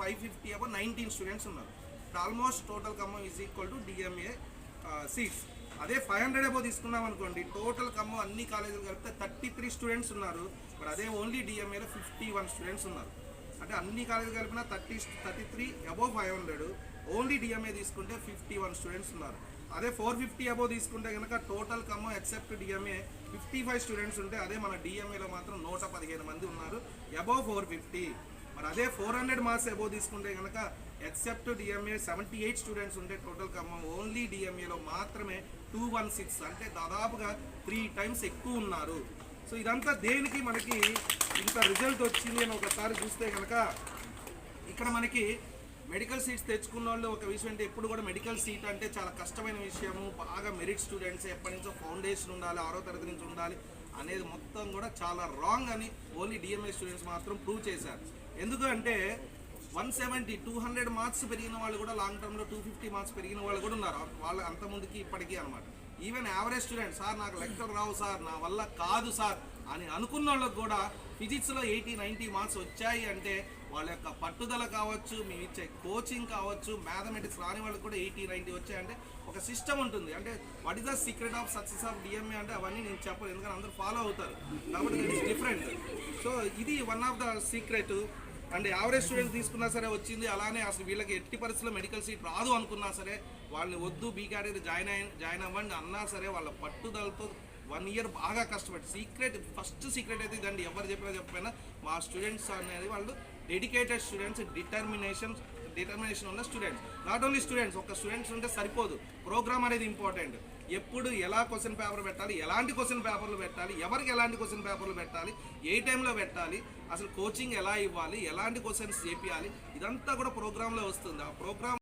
550 above 19 students ఉన్నారు. Almost total Khammam is equal to DMA seats. అదే 500 above తీసుకున్నాం అనుకోండి, టోటల్ ఖమ్మం అన్ని కాలేజీలు కలిపితే 33 స్టూడెంట్స్ ఉన్నారు. మరి అదే ఓన్లీ డిఎంఏలో 51 స్టూడెంట్స్ ఉన్నారు. అంటే అన్ని కాలేజీలు కలిపిన 33 అబౌవ్ 500, ఓన్లీ డిఎంఏ తీసుకుంటే 51 స్టూడెంట్స్ ఉన్నారు. అదే 450 అబౌవ్ తీసుకుంటే కనుక total Khammam except DMA 55 students ఉంటే, అదే మన డిఎంఏలో మాత్రం 115 మంది ఉన్నారు అబౌవ్ 450. మరి అదే 400 మార్క్స్ అబౌవ్ తీసుకుంటే కనుక ఎక్సెప్ట్ డిఎంఏ 78 స్టూడెంట్స్ ఉంటే టోటల్ ఖమ్మం ఓన్లీ డిఎంఏలో మాత్రమే 216, అంటే దాదాపుగా 3 టైమ్స్ ఎక్కువ ఉన్నారు. సో ఇదంతా దేనికి మనకి ఇంత రిజల్ట్ వచ్చింది అని ఒకసారి చూస్తే కనుక, ఇక్కడ మనకి మెడికల్ సీట్స్ తెచ్చుకున్న వాళ్ళు ఒక విషయం అంటే, ఎప్పుడు కూడా మెడికల్ సీట్ అంటే చాలా కష్టమైన విషయము, బాగా మెరిట్ స్టూడెంట్స్ ఎప్పటి నుంచో ఫౌండేషన్ ఉండాలి, 6వ తరగతి నుంచి ఉండాలి అనేది మొత్తం కూడా చాలా రాంగ్ అని ఓన్లీ డిఎంఏ స్టూడెంట్స్ మాత్రం ప్రూవ్ చేశారు. ఎందుకంటే 200 మార్క్స్ పెరిగిన వాళ్ళు కూడా లాంగ్ టర్మ్లో 250 మార్క్స్ పెరిగిన వాళ్ళు కూడా ఉన్నారు. వాళ్ళు అంత ముందుకి ఇప్పటికీ అనమాట. ఈవెన్ యావరేజ్ స్టూడెంట్, సార్ నాకు లెక్కలు రావు సార్, నా వల్ల కాదు సార్ అని అనుకున్న వాళ్ళకి కూడా ఫిజిక్స్లో 80-90 మార్క్స్ వచ్చాయి అంటే వాళ్ళ యొక్క పట్టుదల కావచ్చు, మేము ఇచ్చే కోచింగ్ కావచ్చు, మ్యాథమెటిక్స్ రాని వాళ్ళకి కూడా 80-90 వచ్చాయంటే ఒక సిస్టమ్ ఉంటుంది. అంటే what is the secret of success of DMA అంటే అవన్నీ నేను చెప్పను, ఎందుకంటే అందరూ ఫాలో అవుతారు కాబట్టి ఇట్ ఈస్ డిఫరెంట్. సో ఇది one of the secret. And average students తీసుకున్నా సరే వచ్చింది, అలానే అసలు వీళ్ళకి ఎట్టి పరిస్థితుల్లో మెడికల్ సీట్ రాదు అనుకున్నా సరే వాళ్ళని వద్దు బీ కేటగిరీ జాయిన్ అవ్వండి అన్నా సరే వాళ్ళ పట్టుదలతో 1 ఇయర్ బాగా కష్టపడి ఫస్ట్ సీక్రెట్ అయితే ఇదండి. ఎవరు చెప్పినా మా స్టూడెంట్స్ అనేది వాళ్ళు డెడికేటెడ్ స్టూడెంట్స్, డిటర్మినేషన్ ఉన్న స్టూడెంట్స్. నాట్ ఓన్లీ స్టూడెంట్స్, ఒక స్టూడెంట్స్ ఉంటే సరిపోదు, ప్రోగ్రామ్ అనేది ఇంపార్టెంట్. ఎప్పుడు ఎలా క్వశ్చన్ పేపర్ పెట్టాలి, ఎలాంటి క్వశ్చన్ పేపర్లు పెట్టాలి, ఎవరికి ఎలాంటి క్వశ్చన్ పేపర్లు పెట్టాలి, ఏ టైంలో పెట్టాలి, అసలు కోచింగ్ ఎలా ఇవ్వాలి, ఎలాంటి క్వశ్చన్స్ చేపియాలి, ఇదంతా కూడా ప్రోగ్రాంలో వస్తుంది. ఆ ప్రోగ్రామ్